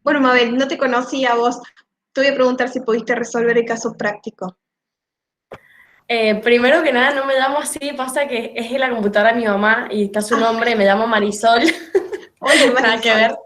Bueno, Mabel, no te conocía a vos. Te voy a preguntar si pudiste resolver el caso práctico. Primero que nada, no me llamo así, pasa que es en la computadora de mi mamá y está su Ah, nombre, me llamo Marisol, hola nada que Marisol. ver.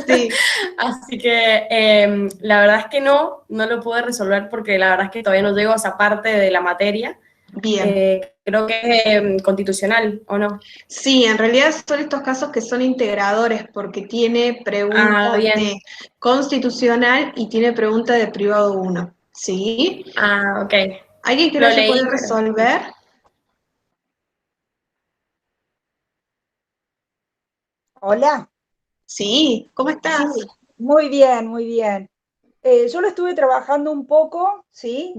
Sí, Así que la verdad es que no lo pude resolver porque la verdad es que todavía no llego a esa parte de la materia. bien. Creo que es constitucional, ¿o no? Sí, en realidad son estos casos que son integradores porque tiene Ah, pregunta bien. de constitucional y tiene pregunta de privado uno. ¿Sí? Ah, ok. ¿Alguien que lo Lo haya podido leí, pero resolver? Hola, Sí, ¿cómo estás? sí, muy bien, muy bien. Yo lo estuve trabajando un poco, ¿sí?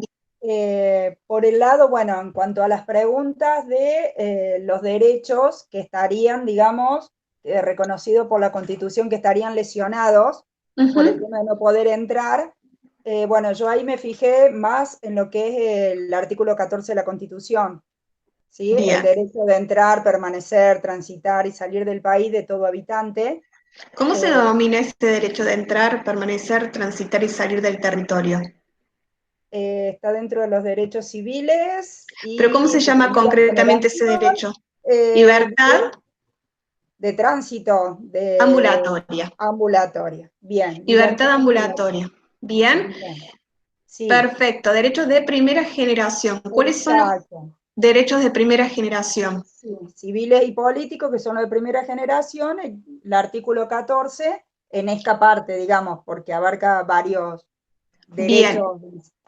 Por el lado, bueno, en cuanto a las preguntas de los derechos que estarían, digamos, reconocidos por la Constitución, que estarían lesionados por el Ujú. tema de no poder entrar. Bueno, yo ahí me fijé más en lo que es el artículo 14 de la Constitución, ¿sí? El Bien. derecho de entrar, permanecer, transitar y salir del país de todo habitante. ¿Cómo se eh, denomina este derecho de entrar, permanecer, transitar y salir del territorio? Está dentro de los derechos civiles ¿Pero cómo y se de llama primera concretamente ese generación, derecho? eh, Libertad de, de tránsito, de ambulatoria. ambulatoria. Bien, Libertad libertad ambulatoria. ambulatoria. Bien, Bien, sí, perfecto. Derechos de primera generación. ¿Cuáles son los exacto. derechos de primera generación? Sí, civiles y políticos, que son los de primera generación, el artículo 14 en esta parte, digamos, porque abarca varios Bien. derechos.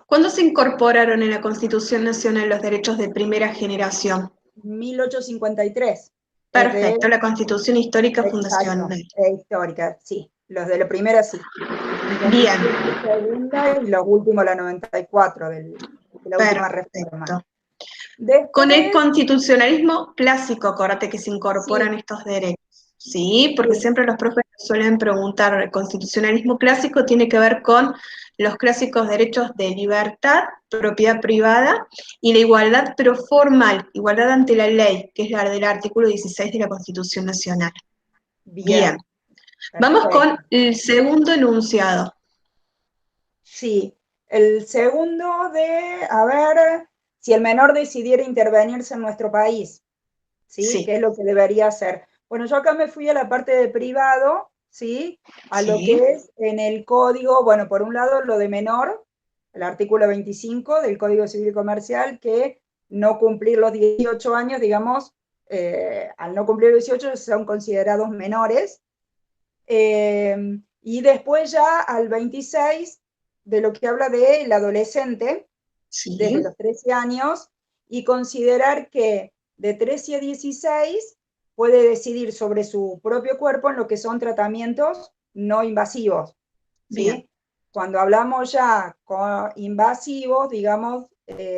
¿Cuándo se incorporaron en la Constitución Nacional los derechos de primera generación? 1853, es de. Perfecto, la Constitución Histórica Exacto, Fundacional. histórica, sí. Los de la primera sí. Y Bien, 2007 segunda y los últimos la 94 de la última reforma. perfecto. Con el Después, constitucionalismo clásico, acuérdate que se incorporan sí, estos derechos, ¿sí? Porque sí, siempre los profes suelen preguntar, el constitucionalismo clásico tiene que ver con los clásicos derechos de libertad, propiedad privada y la igualdad, pero formal, igualdad ante la ley, que es la del artículo 16 de la Constitución Nacional. Bien, bien, vamos con perfecto. el segundo enunciado. Sí, el segundo de, a ver, si el menor decidiera intervenirse en nuestro país, ¿sí? Sí, ¿Qué es lo que debería hacer? Bueno, yo acá me fui a la parte de privado, ¿sí? A lo sí, que es en el código, bueno, por un lado lo de menor, el artículo 25 del Código Civil y Comercial, que no cumplir los 18 años, digamos, al no cumplir los 18 son considerados menores. Y después ya al 26 de lo que habla del adolescente, desde sí, los 13 años, y considerar que de 13 a 16 puede decidir sobre su propio cuerpo en lo que son tratamientos no invasivos, bien, ¿sí? Cuando hablamos ya con invasivos, digamos,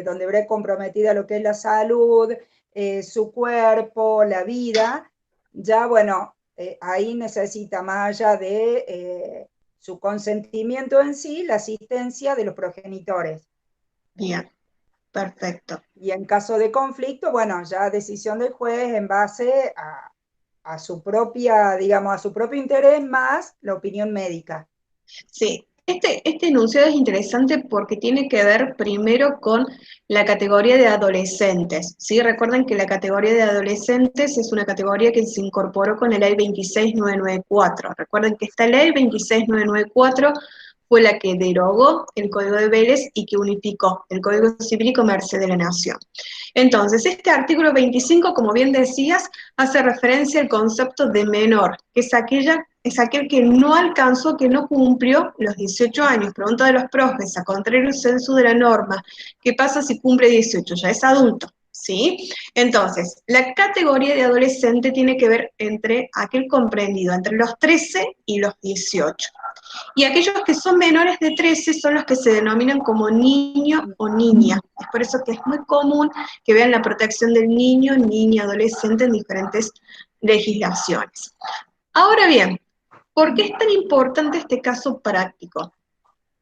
donde ve comprometida lo que es la salud, su cuerpo, la vida, ya bueno, ahí necesita más allá de su consentimiento en sí, la asistencia de los progenitores. bien, perfecto. Y en caso de conflicto, bueno, ya decisión del juez en base a su propia, digamos, a su propio interés más la opinión médica. Sí, este enunciado es interesante porque tiene que ver primero con la categoría de adolescentes, ¿sí? Recuerden que la categoría de adolescentes es una categoría que se incorporó con la ley 26994. Recuerden que esta ley 26994 fue la que derogó el Código de Vélez y que unificó el Código Civil y Comercio de la Nación. Entonces, este artículo 25, como bien decías, hace referencia al concepto de menor, que es aquel que no alcanzó, que no cumplió los 18 años. Pregunta de los profes, a contrario del censo de la norma, ¿qué pasa si cumple 18? Ya es adulto, ¿sí? Entonces, la categoría de adolescente tiene que ver entre aquel comprendido entre los 13 y los 18. Y aquellos que son menores de 13 son los que se denominan como niño o niña. Es por eso que es muy común que vean la protección del niño, niña, adolescente en diferentes legislaciones. Ahora bien, ¿por qué es tan importante este caso práctico?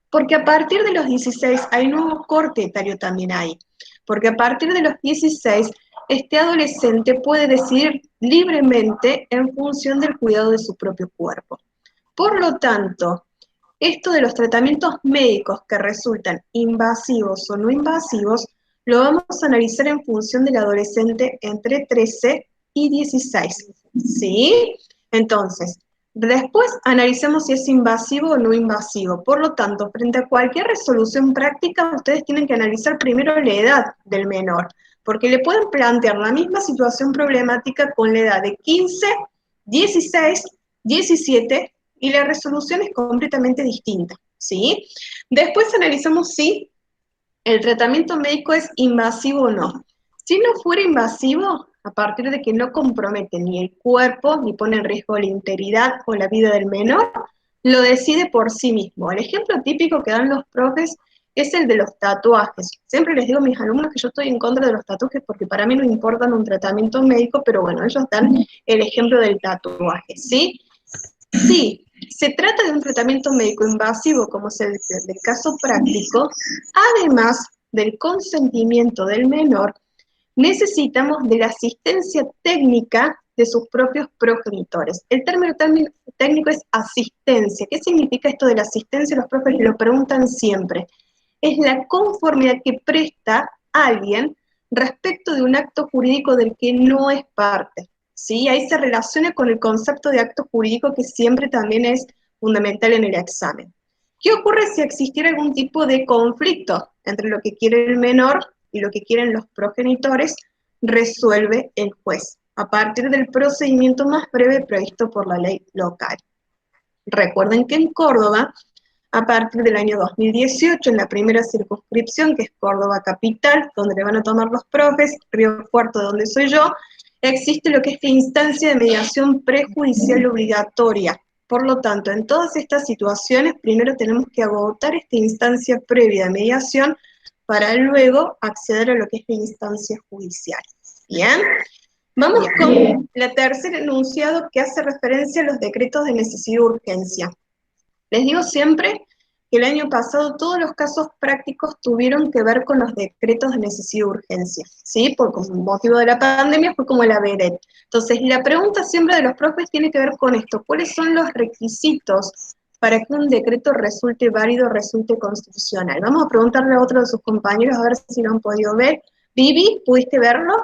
Porque a partir de los 16 hay nuevo corte etario también ahí. Porque a partir de los 16, este adolescente puede decidir libremente en función del cuidado de su propio cuerpo. Por lo tanto, esto de los tratamientos médicos que resultan invasivos o no invasivos, lo vamos a analizar en función del adolescente entre 13 y 16, ¿sí? Entonces, después analicemos si es invasivo o no invasivo. Por lo tanto, frente a cualquier resolución práctica, ustedes tienen que analizar primero la edad del menor, porque le pueden plantear la misma situación problemática con la edad de 15, 16, 17, y la resolución es completamente distinta, ¿sí? Después analizamos si el tratamiento médico es invasivo o no. Si no fuera invasivo, a partir de que no compromete ni el cuerpo, ni pone en riesgo la integridad o la vida del menor, lo decide por sí mismo. El ejemplo típico que dan los profes es el de los tatuajes. Siempre les digo a mis alumnos que yo estoy en contra de los tatuajes porque para mí no importan un tratamiento médico, pero bueno, ellos dan el ejemplo del tatuaje, ¿sí? Sí, se trata de un tratamiento médico invasivo, como es el del caso práctico. Además del consentimiento del menor, necesitamos de la asistencia técnica de sus propios progenitores. El término técnico es asistencia. ¿Qué significa esto de la asistencia? Los profes lo preguntan siempre. Es la conformidad que presta alguien respecto de un acto jurídico del que no es parte. ¿Sí? Ahí se relaciona con el concepto de acto jurídico que siempre también es fundamental en el examen. ¿Qué ocurre si existiera algún tipo de conflicto entre lo que quiere el menor y lo que quieren los progenitores? Resuelve el juez, a partir del procedimiento más breve previsto por la ley local. Recuerden que en Córdoba, a partir del año 2018, en la primera circunscripción, que es Córdoba Capital, donde le van a tomar los profes, Río Cuarto, donde soy yo, existe lo que es la instancia de mediación prejudicial obligatoria. Por lo tanto, en todas estas situaciones, primero tenemos que agotar esta instancia previa de mediación para luego acceder a lo que es la instancia judicial. ¿Bien? Vamos con la tercer enunciado que hace referencia a los decretos de necesidad y urgencia. Les digo siempre que el año pasado todos los casos prácticos tuvieron que ver con los decretos de necesidad y urgencia, ¿sí? Por motivo de la pandemia fue como la VEDET. Entonces, la pregunta siempre de los profes tiene que ver con esto. ¿Cuáles son los requisitos para que un decreto resulte válido, resulte constitucional? Vamos a preguntarle a otro de sus compañeros a ver si lo han podido ver. Vivi, ¿pudiste verlo?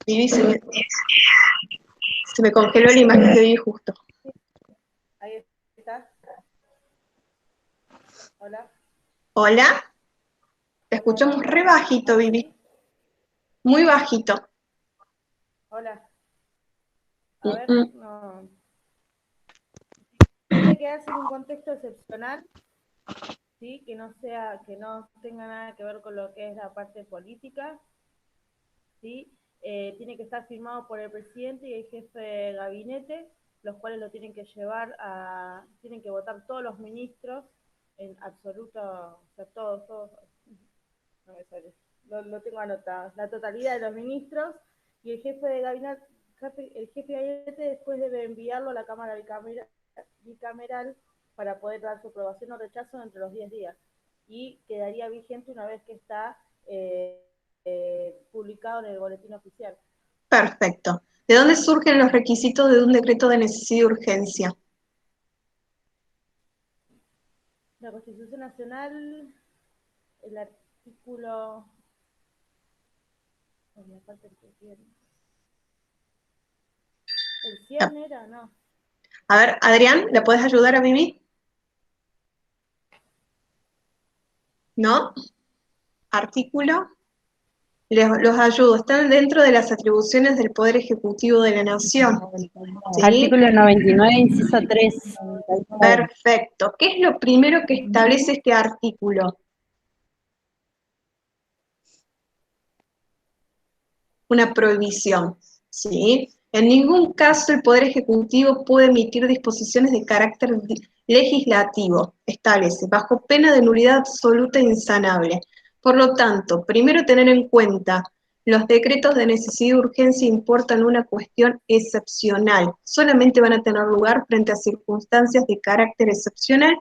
Vivi, se me congeló la imagen de Vivi justo. Ahí está. Hola. Hola. Te escuchamos re bajito, Vivi. Muy bajito. Hola. A ver, no. Tiene que darse en un contexto excepcional, ¿sí? Que no tenga nada que ver con lo que es la parte política, ¿sí? Tiene que estar firmado por el presidente y el jefe de gabinete, los cuales lo tienen que tienen que votar todos los ministros, en absoluto, o sea, todos, no me sale, lo tengo anotado, la totalidad de los ministros, y el jefe de gabinete después debe enviarlo a la Cámara bicameral para poder dar su aprobación o rechazo entre los 10 días, y quedaría vigente una vez que está publicado en el boletín oficial. Perfecto. ¿De dónde surgen los requisitos de un decreto de necesidad y urgencia? La Constitución Nacional, el artículo... ¿El 100 era? No. A ver, Adrián, ¿le puedes ayudar a Vivi? ¿No? ¿Artículo? Los ayudo. Están dentro de las atribuciones del Poder Ejecutivo de la Nación. ¿Sí? Artículo 99, inciso 3. Perfecto. ¿Qué es lo primero que establece este artículo? Una prohibición, ¿sí? En ningún caso el Poder Ejecutivo puede emitir disposiciones de carácter legislativo, establece, bajo pena de nulidad absoluta e insanable. Por lo tanto, primero tener en cuenta, los decretos de necesidad y urgencia importan una cuestión excepcional, solamente van a tener lugar frente a circunstancias de carácter excepcional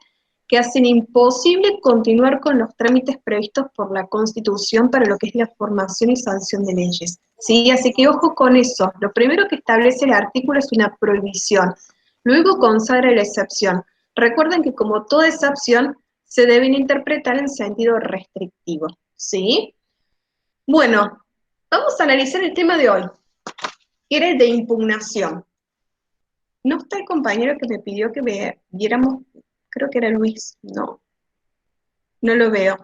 que hacen imposible continuar con los trámites previstos por la Constitución para lo que es la formación y sanción de leyes. ¿Sí? Así que ojo con eso. Lo primero que establece el artículo es una prohibición. Luego consagra la excepción. Recuerden que como toda excepción, se deben interpretar en sentido restrictivo, ¿sí? Bueno, vamos a analizar el tema de hoy, que era el de impugnación. No está el compañero que me pidió que viéramos, creo que era Luis, no, no lo veo.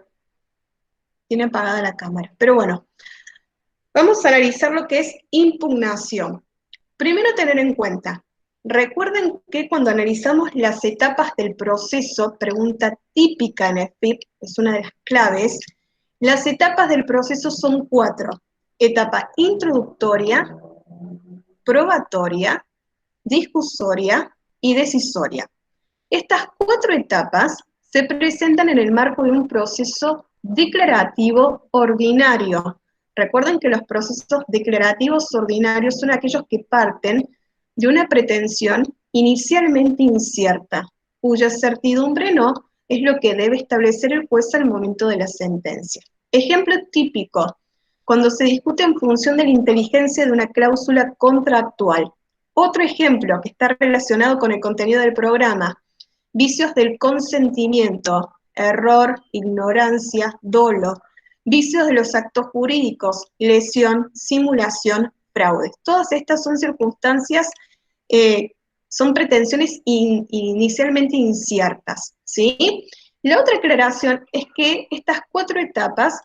Tiene apagada la cámara, pero bueno. Vamos a analizar lo que es impugnación. Primero tener en cuenta, recuerden que cuando analizamos las etapas del proceso, pregunta típica en EFIP, es una de las claves, las etapas del proceso son 4. Etapa introductoria, probatoria, discusoria y decisoria. Estas 4 etapas se presentan en el marco de un proceso declarativo ordinario. Recuerden que los procesos declarativos ordinarios son aquellos que parten de una pretensión inicialmente incierta, cuya certidumbre no es lo que debe establecer el juez al momento de la sentencia. Ejemplo típico, cuando se discute en función de la inteligencia de una cláusula contractual. Otro ejemplo que está relacionado con el contenido del programa, vicios del consentimiento, error, ignorancia, dolo, vicios de los actos jurídicos, lesión, simulación, fraude. Todas estas son circunstancias, son pretensiones inicialmente inciertas, ¿sí? La otra aclaración es que estas 4 etapas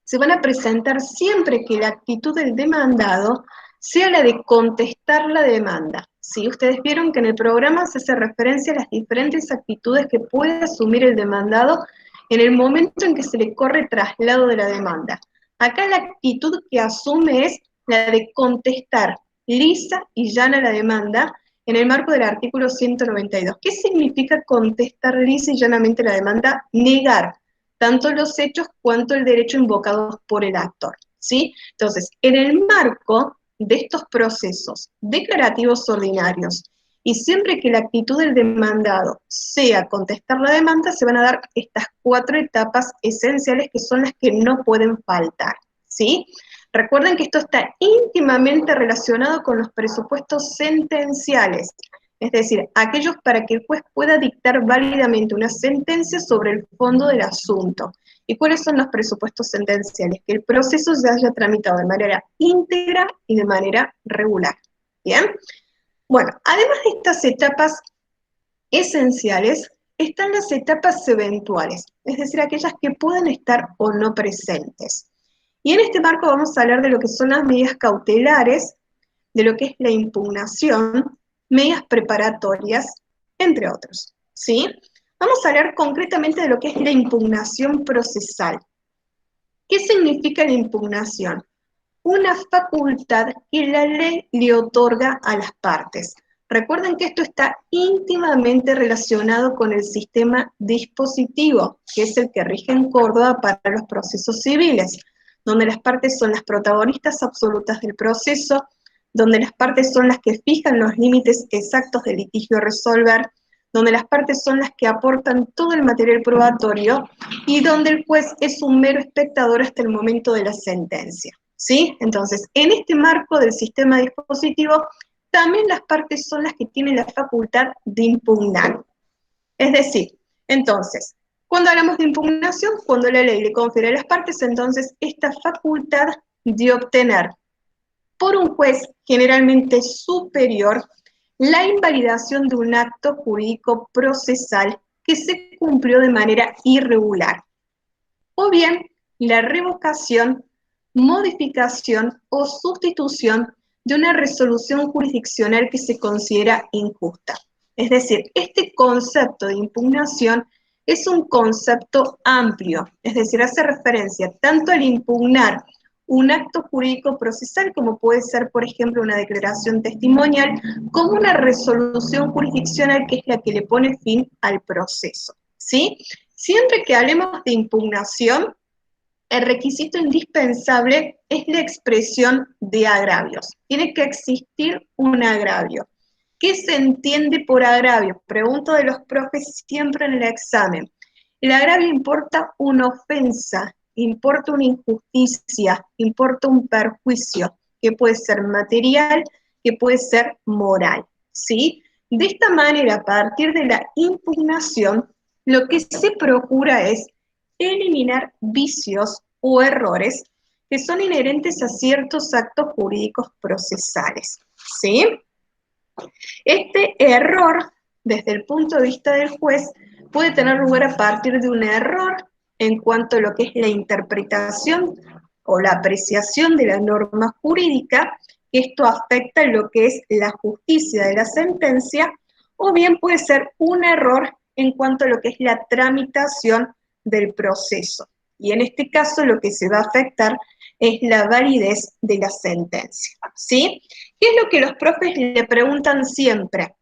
se van a presentar siempre que la actitud del demandado sea la de contestar la demanda. ¿Sí? Ustedes vieron que en el programa se hace referencia a las diferentes actitudes que puede asumir el demandado en el momento en que se le corre traslado de la demanda. Acá la actitud que asume es la de contestar lisa y llana la demanda en el marco del artículo 192. ¿Qué significa contestar lisa y llanamente la demanda? Negar tanto los hechos cuanto el derecho invocados por el actor, ¿sí? Entonces, en el marco de estos procesos declarativos ordinarios, y siempre que la actitud del demandado sea contestar la demanda, se van a dar estas 4 etapas esenciales que son las que no pueden faltar, ¿sí? Recuerden que esto está íntimamente relacionado con los presupuestos sentenciales, es decir, aquellos para que el juez pueda dictar válidamente una sentencia sobre el fondo del asunto. ¿Y cuáles son los presupuestos sentenciales? Que el proceso se haya tramitado de manera íntegra y de manera regular. ¿Bien? Bueno, además de estas etapas esenciales, están las etapas eventuales, es decir, aquellas que pueden estar o no presentes. Y en este marco vamos a hablar de lo que son las medidas cautelares, de lo que es la impugnación, medidas preparatorias, entre otros, ¿sí? Vamos a hablar concretamente de lo que es la impugnación procesal. ¿Qué significa la impugnación? Una facultad que la ley le otorga a las partes. Recuerden que esto está íntimamente relacionado con el sistema dispositivo, que es el que rige en Córdoba para los procesos civiles, donde las partes son las protagonistas absolutas del proceso, donde las partes son las que fijan los límites exactos del litigio a resolver, donde las partes son las que aportan todo el material probatorio y donde el juez es un mero espectador hasta el momento de la sentencia, ¿sí? Entonces, en este marco del sistema dispositivo, también las partes son las que tienen la facultad de impugnar. Es decir, entonces, cuando hablamos de impugnación, cuando la ley le confiere a las partes, entonces, esta facultad de obtener por un juez generalmente superior la invalidación de un acto jurídico procesal que se cumplió de manera irregular, o bien la revocación, modificación o sustitución de una resolución jurisdiccional que se considera injusta. Es decir, este concepto de impugnación es un concepto amplio, es decir, hace referencia tanto al impugnar un acto jurídico procesal, como puede ser, por ejemplo, una declaración testimonial, como una resolución jurisdiccional que es la que le pone fin al proceso, ¿sí? Siempre que hablemos de impugnación, el requisito indispensable es la expresión de agravios. Tiene que existir un agravio. ¿Qué se entiende por agravio? Pregunto de los profes siempre en el examen. El agravio importa una ofensa, importa una injusticia, importa un perjuicio, que puede ser material, que puede ser moral, ¿sí? De esta manera, a partir de la impugnación, lo que se procura es eliminar vicios o errores que son inherentes a ciertos actos jurídicos procesales, ¿sí? Este error, desde el punto de vista del juez, puede tener lugar a partir de un error en cuanto a lo que es la interpretación o la apreciación de la norma jurídica, que esto afecta lo que es la justicia de la sentencia, o bien puede ser un error en cuanto a lo que es la tramitación del proceso. Y en este caso lo que se va a afectar es la validez de la sentencia, ¿sí? ¿Qué es lo que los profes le preguntan siempre?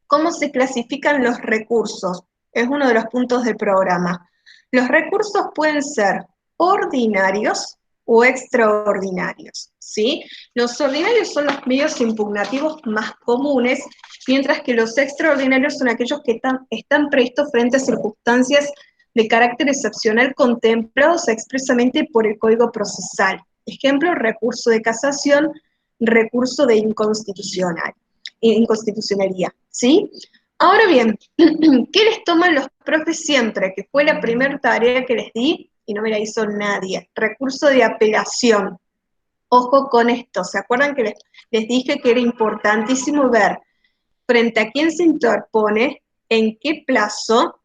¿Cómo se clasifican los recursos? Es uno de los puntos del programa. Los recursos pueden ser ordinarios o extraordinarios, ¿sí? Los ordinarios son los medios impugnativos más comunes, mientras que los extraordinarios son aquellos que están previstos frente a circunstancias de carácter excepcional contemplados expresamente por el Código Procesal. Ejemplo, recurso de casación, recurso de inconstitucionalidad, ¿sí? Ahora bien, ¿qué les toman los profes siempre? Que fue la primera tarea que les di y no me la hizo nadie. Recurso de apelación. Ojo con esto, ¿se acuerdan que les dije que era importantísimo ver frente a quién se interpone, en qué plazo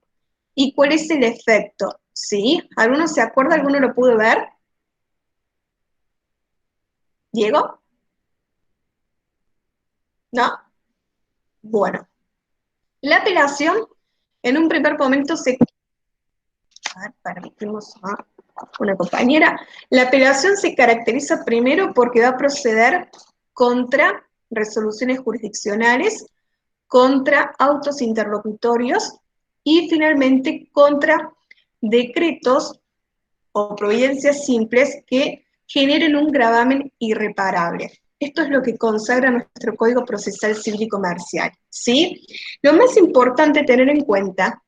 y cuál es el efecto? ¿Sí? ¿Alguno se acuerda? ¿Alguno lo pudo ver? ¿Diego? ¿No? Bueno. La apelación, en un primer momento permitimos a una compañera. La apelación se caracteriza primero porque va a proceder contra resoluciones jurisdiccionales, contra autos interlocutorios y finalmente contra decretos o providencias simples que generen un gravamen irreparable. Esto es lo que consagra nuestro Código Procesal Civil y Comercial, ¿sí? Lo más importante tener en cuenta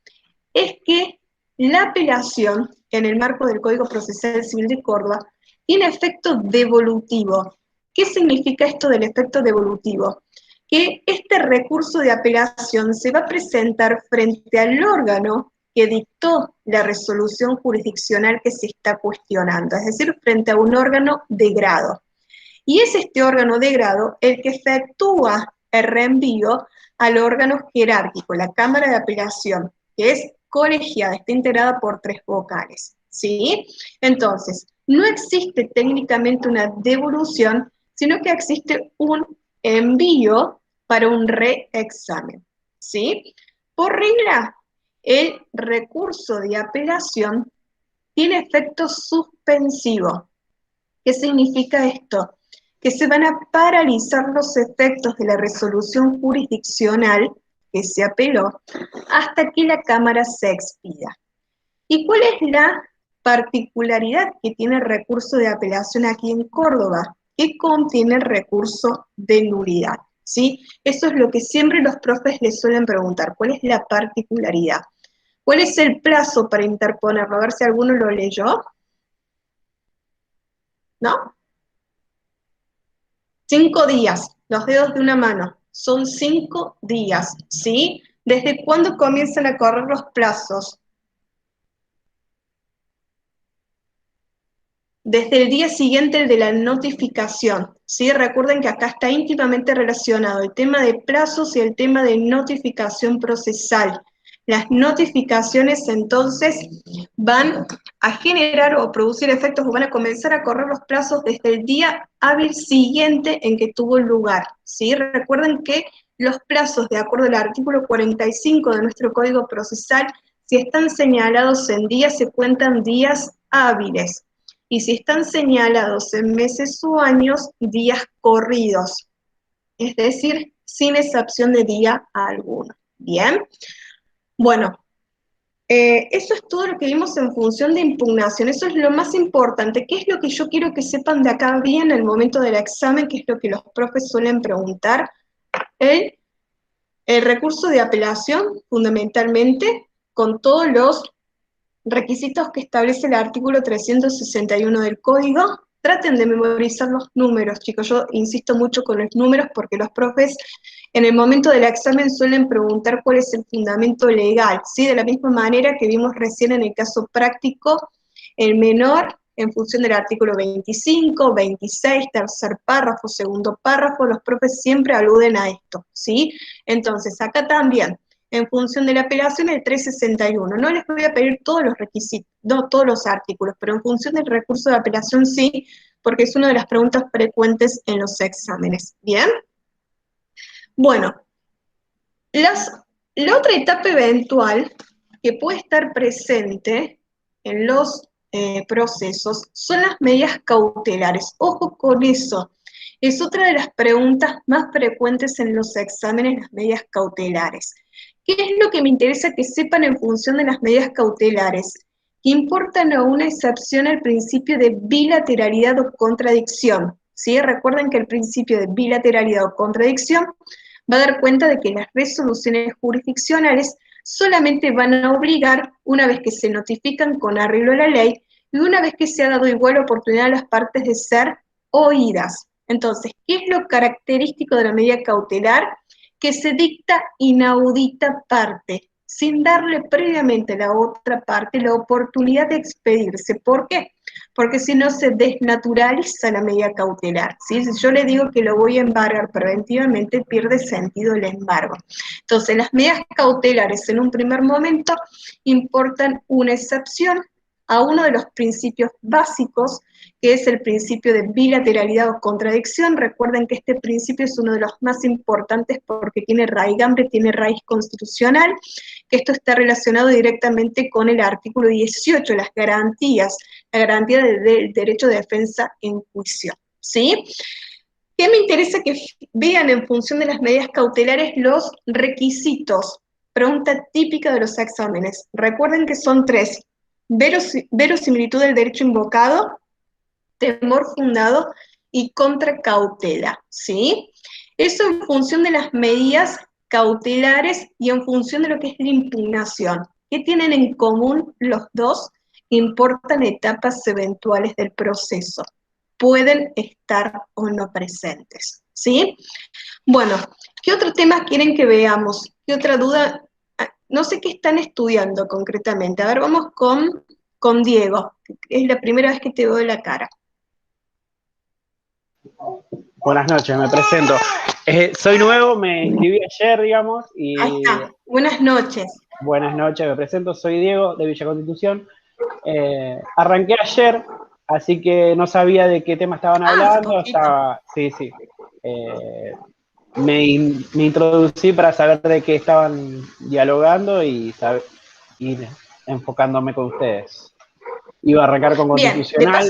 es que la apelación, en el marco del Código Procesal Civil de Córdoba, tiene efecto devolutivo. ¿Qué significa esto del efecto devolutivo? Que este recurso de apelación se va a presentar frente al órgano que dictó la resolución jurisdiccional que se está cuestionando, es decir, frente a un órgano de grado. Y es este órgano de grado el que efectúa el reenvío al órgano jerárquico, la Cámara de Apelación, que es colegiada, está integrada por 3 vocales, ¿sí? Entonces, no existe técnicamente una devolución, sino que existe un envío para un reexamen, ¿sí? Por regla, el recurso de apelación tiene efecto suspensivo. ¿Qué significa esto? Que se van a paralizar los efectos de la resolución jurisdiccional que se apeló hasta que la Cámara se expida. ¿Y cuál es la particularidad que tiene el recurso de apelación aquí en Córdoba? Que contiene el recurso de nulidad, ¿sí? Eso es lo que siempre los profes les suelen preguntar. ¿Cuál es la particularidad? ¿Cuál es el plazo para interponerlo? A ver si alguno lo leyó. ¿No? 5 días, los dedos de una mano, son 5 días, ¿sí? ¿Desde cuándo comienzan a correr los plazos? Desde el día siguiente de la notificación, ¿sí? Recuerden que acá está íntimamente relacionado el tema de plazos y el tema de notificación procesal. Las notificaciones entonces van a generar o producir efectos o van a comenzar a correr los plazos desde el día hábil siguiente en que tuvo lugar, ¿sí? Recuerden que los plazos, de acuerdo al artículo 45 de nuestro Código Procesal, si están señalados en días, se cuentan días hábiles. Y si están señalados en meses o años, días corridos. Es decir, sin excepción de día alguno. ¿Bien? Bueno, eso es todo lo que vimos en función de impugnación. Eso es lo más importante. ¿Qué es lo que yo quiero que sepan de acá bien en el momento del examen? ¿Qué es lo que los profes suelen preguntar? El recurso de apelación, fundamentalmente, con todos los requisitos que establece el artículo 361 del Código, traten de memorizar los números, chicos. Yo insisto mucho con los números porque los profes en el momento del examen suelen preguntar cuál es el fundamento legal, ¿sí? De la misma manera que vimos recién en el caso práctico, el menor en función del artículo 25, 26, tercer párrafo, segundo párrafo, los profes siempre aluden a esto, ¿sí? Entonces, acá también, en función de la apelación, el 361. No les voy a pedir todos los requisitos, no todos los artículos, pero en función del recurso de apelación sí, porque es una de las preguntas frecuentes en los exámenes. ¿Bien? Bueno, la otra etapa eventual que puede estar presente en los procesos son las medidas cautelares. Ojo con eso. Es otra de las preguntas más frecuentes en los exámenes, las medidas cautelares. ¿Qué es lo que me interesa que sepan en función de las medidas cautelares? Que importan a una excepción al principio de bilateralidad o contradicción. ¿Sí? Recuerden que el principio de bilateralidad o contradicción va a dar cuenta de que las resoluciones jurisdiccionales solamente van a obligar una vez que se notifican con arreglo a la ley y una vez que se ha dado igual oportunidad a las partes de ser oídas. Entonces, ¿qué es lo característico de la medida cautelar? Que se dicta inaudita parte, sin darle previamente a la otra parte la oportunidad de expedirse. ¿Por qué? Porque si no se desnaturaliza la medida cautelar, ¿sí? Si yo le digo que lo voy a embargar preventivamente, pierde sentido el embargo. Entonces, las medidas cautelares en un primer momento importan una excepción a uno de los principios básicos, que es el principio de bilateralidad o contradicción. Recuerden que este principio es uno de los más importantes porque tiene raigambre, tiene raíz constitucional, que esto está relacionado directamente con el artículo 18, las garantías, la garantía del derecho de defensa en juicio, ¿sí? ¿Qué me interesa que vean en función de las medidas cautelares los requisitos? Pregunta típica de los exámenes. Recuerden que son tres: verosimilitud del derecho invocado, temor fundado y contracautela, ¿sí? Eso en función de las medidas cautelares y en función de lo que es la impugnación. ¿Qué tienen en común los dos? Importan etapas eventuales del proceso. Pueden estar o no presentes, ¿sí? Bueno, ¿qué otro tema quieren que veamos? ¿Qué otra duda? No sé qué están estudiando concretamente. A ver, vamos con Diego. Es la primera vez que te veo la cara. Buenas noches, me presento. Soy nuevo, me inscribí ayer, digamos, y... Ahí está. Buenas noches. Buenas noches, me presento, soy Diego, de Villa Constitución. Arranqué ayer, así que no sabía de qué tema estaban hablando. Sí. Me introducí para saber de qué estaban dialogando y ir enfocándome con ustedes. Iba a arrancar con Constitucional.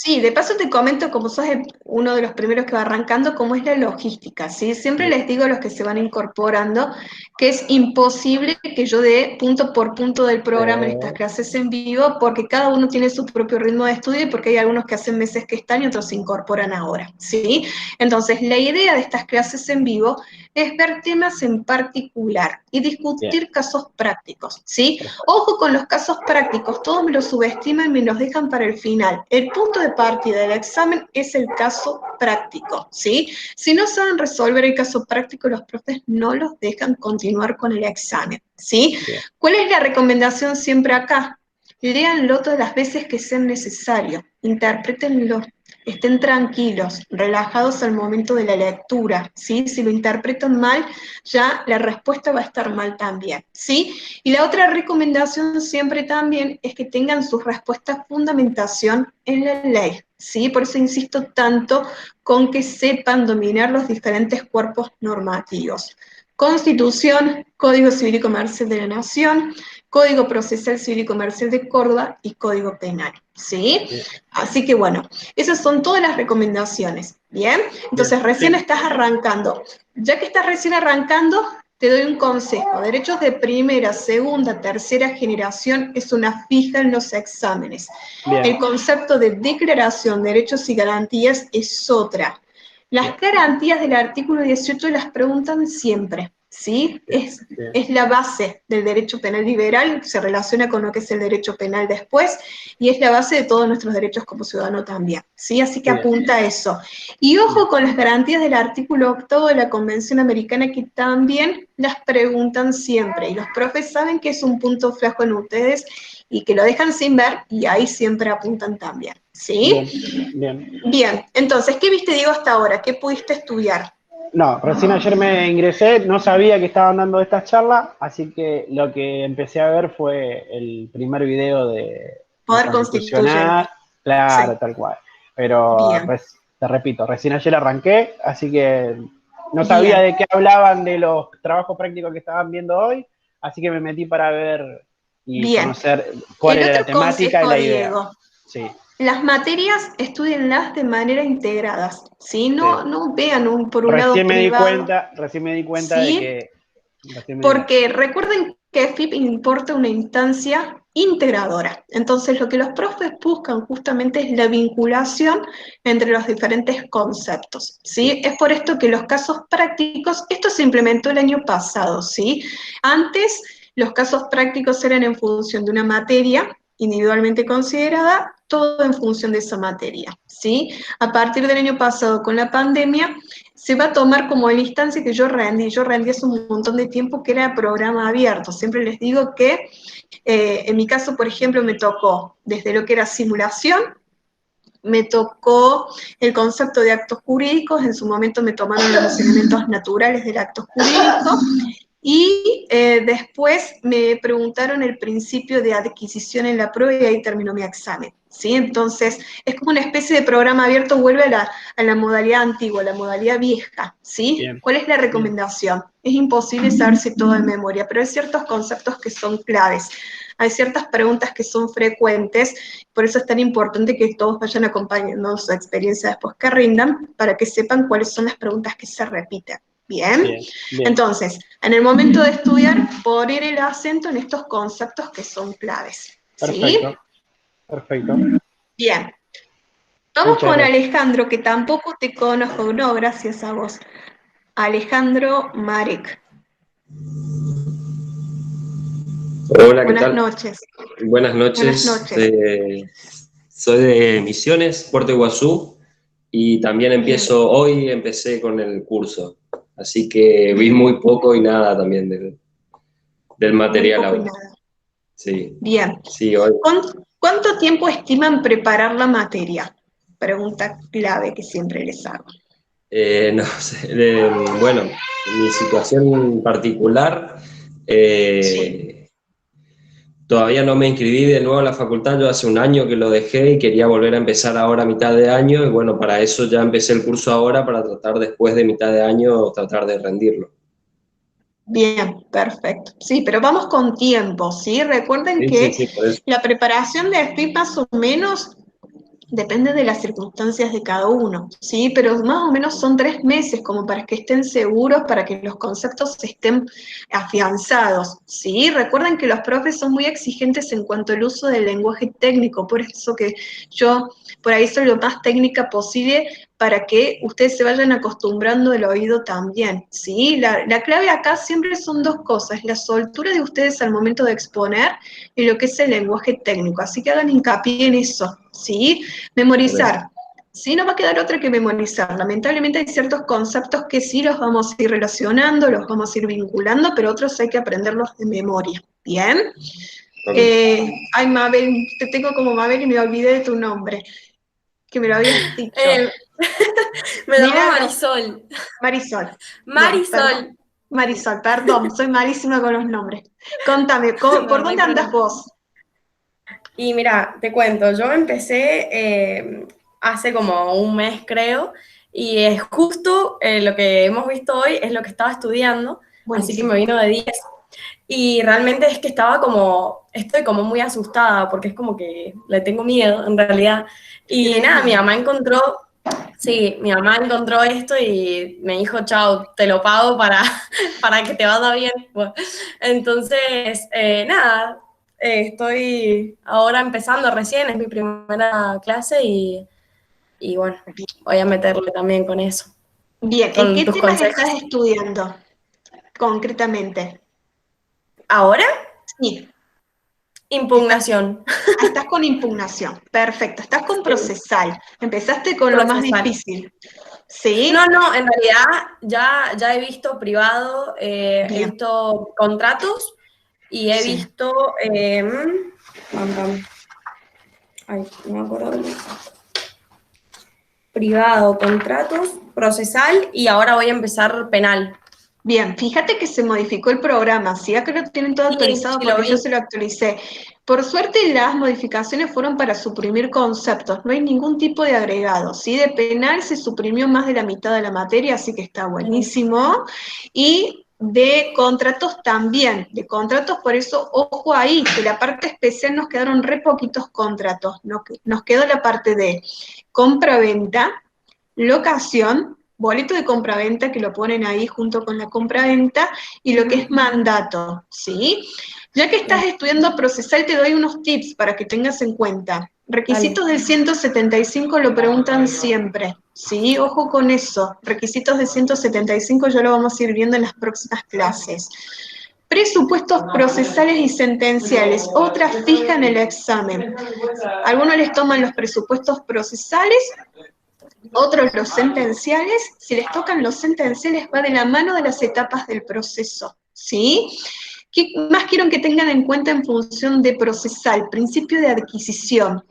Bien, de paso te comento, como sos uno de los primeros que va arrancando, cómo es la logística, ¿sí? Siempre les digo a los que se van incorporando que es imposible que yo dé punto por punto del programa en estas clases en vivo, porque cada uno tiene su propio ritmo de estudio y porque hay algunos que hacen meses que están y otros se incorporan ahora, ¿sí? Entonces, la idea de estas clases en vivo es ver temas en particular y discutir casos prácticos, ¿sí? Ojo con los casos prácticos, todos me los subestiman y me los dejan para el final. El punto de partida del examen es el caso práctico, ¿sí? Si no saben resolver el caso práctico, los profes no los dejan continuar con el examen, ¿sí? ¿Cuál es la recomendación siempre acá? Léanlo todas las veces que sean necesario, interprétenlo, estén tranquilos, relajados al momento de la lectura, ¿sí? Si lo interpretan mal, ya la respuesta va a estar mal también, ¿sí? Y la otra recomendación siempre también es que tengan sus respuestas fundamentación en la ley, ¿sí? Por eso insisto tanto con que sepan dominar los diferentes cuerpos normativos. Constitución, Código Civil y Comercial de la Nación, Código Procesal Civil y Comercial de Córdoba y Código Penal, ¿sí? Así que bueno, esas son todas las recomendaciones, ¿bien? Entonces recién estás arrancando. Ya que estás recién arrancando, te doy un consejo. Derechos de primera, segunda, tercera generación es una fija en los exámenes. El concepto de declaración de derechos y garantías es otra. Las garantías del artículo 18 las preguntan siempre, ¿sí? Es Bien. la base del derecho penal liberal, se relaciona con lo que es el derecho penal después, y es la base de todos nuestros derechos como ciudadano también, ¿sí? Así que Bien. apunta a eso. Y ojo con las garantías del artículo 8 de la Convención Americana, que también las preguntan siempre, y los profes saben que es un punto flaco en ustedes, y que lo dejan sin ver, y ahí siempre apuntan también, ¿sí? Bien. Bien, entonces, ¿qué viste, Diego, hasta ahora? ¿Qué pudiste estudiar? No, recién ayer me ingresé, no sabía que estaban dando estas charlas, así que lo que empecé a ver fue el primer video de Poder constitucional, constituyente. claro, Sí, tal cual. Pero bien, te repito, recién ayer arranqué, así que no sabía bien, de qué hablaban de los trabajos prácticos que estaban viendo hoy, así que me metí para ver y bien. conocer cuál El era la otro temática y consejo, la idea. Diego, Sí, las materias estudienlas de manera integradas, ¿sí? sí. No vean por un lado privado, Recién me di cuenta de ¿sí? que, recién me di cuenta. Porque recuerden que FIP importa una instancia integradora. Entonces, lo que los profes buscan justamente es la vinculación entre los diferentes conceptos, ¿sí? Es por esto que los casos prácticos, esto se implementó el año pasado, ¿sí? Antes, los casos prácticos eran en función de una materia individualmente considerada, todo en función de esa materia, ¿sí? A partir del año pasado, con la pandemia, se va a tomar como la instancia que yo rendí hace un montón de tiempo, que era programa abierto. Siempre les digo que en mi caso, por ejemplo, me tocó desde lo que era simulación, me tocó el concepto de actos jurídicos, en su momento me tomaron los elementos naturales del acto jurídico, y después me preguntaron el principio de adquisición en la prueba y ahí terminó mi examen, ¿sí? Entonces, es como una especie de programa abierto, vuelve a la modalidad antigua, a la modalidad vieja, ¿sí? Bien, ¿Cuál es la recomendación? Es imposible saberse todo de memoria, pero hay ciertos conceptos que son claves. Hay ciertas preguntas que son frecuentes, por eso es tan importante que todos vayan acompañando su experiencia después que rindan, para que sepan cuáles son las preguntas que se repiten. ¿Bien? bien. Entonces, en el momento de estudiar, poner el acento en estos conceptos que son claves. ¿Sí? Perfecto, perfecto. Bien. Vamos Muchas con gracias. Alejandro, que tampoco te conozco, no, gracias a vos. Alejandro Marek. Hola, ¿qué Buenas tal? noches. Buenas Buenas noches. noches. Soy de Misiones, Puerto Iguazú, y también Bien, empecé con el curso, así que vi bien. muy poco y nada también del Muy material poco y aún. nada. Sí, Bien. sí, hoy. ¿Cuánto tiempo estiman preparar la materia? Pregunta clave que siempre les hago. No sé, bueno, mi situación particular, Sí. todavía no me inscribí de nuevo en la facultad, yo hace un año que lo dejé y quería volver a empezar ahora a mitad de año, y bueno, para eso ya empecé el curso ahora, para tratar después de mitad de año, tratar de rendirlo. Bien, perfecto. Sí, pero vamos con tiempo, ¿sí? Recuerden Sí, sí, que sí, por eso. la preparación de FIP más o menos depende de las circunstancias de cada uno, ¿sí? Pero más o menos son 3 meses como para que estén seguros, para que los conceptos estén afianzados, ¿sí? Recuerden que los profes son muy exigentes en cuanto al uso del lenguaje técnico, por eso que yo por ahí soy lo más técnica posible para que ustedes se vayan acostumbrando el oído también, ¿sí? La clave acá siempre son dos cosas, la soltura de ustedes al momento de exponer y lo que es el lenguaje técnico, así que hagan hincapié en eso, ¿sí? Memorizar. Sí, no va a quedar otra que memorizar. Lamentablemente hay ciertos conceptos que sí los vamos a ir relacionando, los vamos a ir vinculando, pero otros hay que aprenderlos de memoria. ¿Bien? Ok. Ay, Mabel, te tengo como Mabel y me olvidé de tu nombre, que me lo habías dicho. Eh, me llamo Milagro, Marisol. Marisol. Bien, perdón. Marisol. Marisol, perdón, soy malísima con los nombres. Contame, ¿por No, no hay dónde andas problema. vos? Y mira, te cuento, yo empecé hace como un mes creo, y es justo lo que hemos visto hoy es lo que estaba estudiando, así que me Buenísimo. vino de 10. Y realmente es que estoy como muy asustada, porque es como que le tengo miedo en realidad. Y ¿Tenés nada, miedo? mi mamá encontró esto y me dijo, chao, te lo pago para que te vaya bien. Bueno, entonces, nada, estoy ahora empezando recién, es mi primera clase y bueno, voy a meterle también con eso, Bien, ¿y con qué tus temas consejos. estás estudiando? concretamente? ¿Ahora? Sí. Impugnación. Estás con impugnación. Perfecto. Estás con Sí. procesal. Empezaste con lo más Procesal. difícil. ¿Sí? No, en realidad ya he visto privado, he Bien. visto contratos y he Sí. visto... ay, no me acuerdo. Privado, contratos, procesal y ahora voy a empezar penal. Bien, fíjate que se modificó el programa, ¿sí? Acá lo tienen todo actualizado Sí, lo porque yo vi. se lo actualicé. Por suerte las modificaciones fueron para suprimir conceptos, no hay ningún tipo de agregado, ¿sí? De penal se suprimió más de la mitad de la materia, así que está buenísimo. Y de contratos también, de contratos, por eso, ojo ahí, que la parte especial nos quedaron re poquitos contratos, nos quedó la parte de compra-venta, locación, boleto de compraventa que lo ponen ahí junto con la compraventa y lo que es mandato, ¿sí? Ya que estás estudiando procesal, te doy unos tips para que tengas en cuenta. Requisitos del 175 lo preguntan siempre, ¿sí? Ojo con eso. Requisitos del 175 ya lo vamos a ir viendo en las próximas clases. Presupuestos procesales y sentenciales, otra fija en el examen. Algunos les toman los presupuestos procesales, otros los sentenciales. Si les tocan los sentenciales va de la mano de las etapas del proceso, ¿sí? ¿Qué más quiero que tengan en cuenta en función de procesal? Principio de adquisición.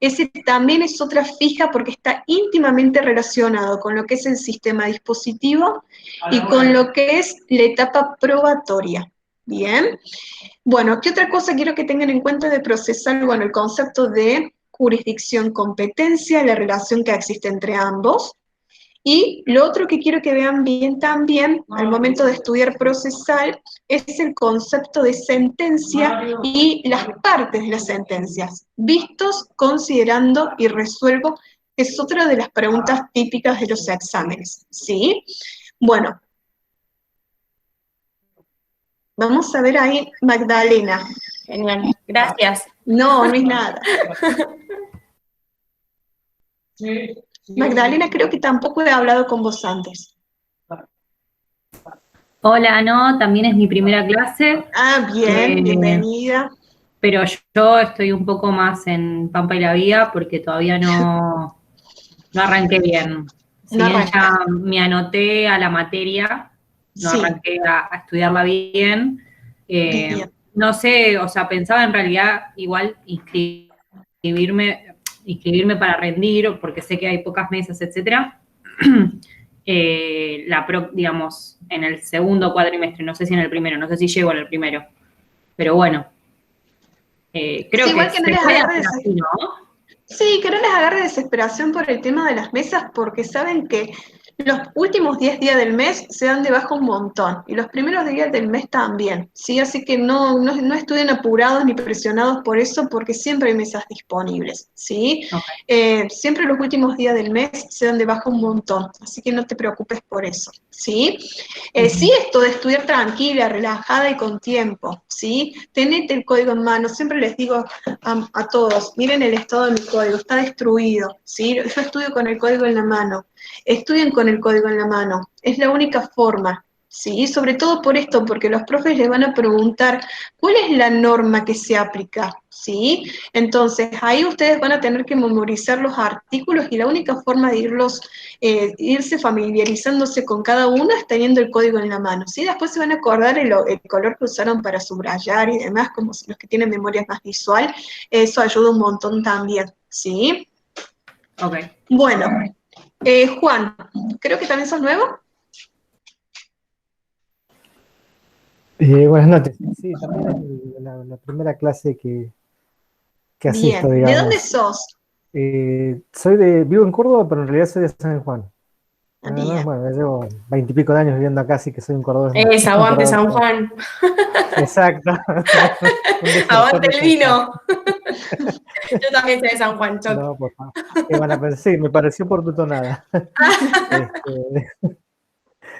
Ese también es otra fija porque está íntimamente relacionado con lo que es el sistema dispositivo y con lo que es la etapa probatoria. Bien. Bueno, ¿qué otra cosa quiero que tengan en cuenta de procesal? Bueno, el concepto de jurisdicción-competencia, la relación que existe entre ambos. Y lo otro que quiero que vean bien también al momento de estudiar procesal es el concepto de sentencia y las partes de las sentencias, vistos, considerando y resuelvo, es otra de las preguntas típicas de los exámenes, ¿sí? Bueno, vamos a ver ahí Magdalena. Genial, gracias. No, no es nada. Magdalena, creo que tampoco he hablado con vos antes. Hola, no, también es mi primera clase, Ah, bien, bienvenida. pero yo estoy un poco más en Pampa y la Vía porque todavía no arranqué bien. Si No bien arranca. ya me anoté a la materia, no Sí. arranqué a estudiarla bien. Bien. No sé, o sea, pensaba en realidad igual inscribirme para rendir, porque sé que hay pocas mesas, etcétera. Digamos, en el segundo cuatrimestre, no sé si en el primero, no sé si llego en el primero, pero bueno, creo Sí, que igual que no se les puede agarre hacer así, ¿no? Sí, que no les agarre desesperación por el tema de las mesas, porque saben que los últimos 10 días del mes se dan de baja un montón, y los primeros días del mes también, ¿sí? Así que no estudien apurados ni presionados por eso, porque siempre hay mesas disponibles, ¿sí? Okay. Siempre los últimos días del mes se dan de baja un montón, así que no te preocupes por eso, ¿sí? Sí, esto de estudiar tranquila, relajada y con tiempo, ¿sí? Tenete el código en mano, siempre les digo a todos, miren el estado de mi código, está destruido, ¿sí? Yo estudio con el código en la mano, estudien con el código en la mano, es la única forma, ¿sí? Sobre todo por esto, porque los profes les van a preguntar cuál es la norma que se aplica, ¿sí? Entonces, ahí ustedes van a tener que memorizar los artículos y la única forma de irse familiarizándose con cada uno es teniendo el código en la mano, ¿sí? Después se van a acordar el color que usaron para subrayar y demás, como los que tienen memoria más visual, eso ayuda un montón también, ¿sí? Ok. Bueno, Juan, creo que también sos nuevo. Buenas noches. Sí, también es la primera clase que asisto, Bien, ¿de dónde digamos. sos? Vivo en Córdoba, pero en realidad soy de San Juan. Además, Bien. bueno, llevo 20 y pico de años viviendo acá, así que soy un cordobés más. Aguante San Juan. Exacto. Un desertor Aguante de el San vino. Yo también soy de San Juan, Choc. No, por favor. ¿Qué van a pensar? Sí, me pareció por tu tonada.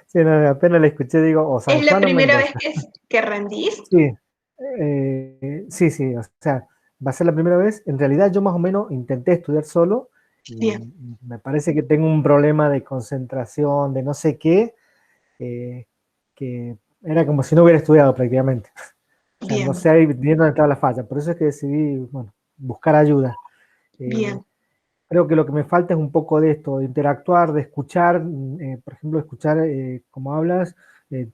Sí, no, apenas la escuché, digo, o San ¿Es la Juan o primera vez Mendoza. que rendís? Sí, sí, o sea, va a ser la primera vez. En realidad yo más o menos intenté estudiar solo y Bien. me parece que tengo un problema de concentración, de no sé qué, que era como si no hubiera estudiado prácticamente. O sea, Bien, no sé ahí bien dónde estaba la falla. Por eso es que decidí, bueno, buscar ayuda. bien, Creo que lo que me falta es un poco de esto, de interactuar, de escuchar, por ejemplo, escuchar cómo hablas,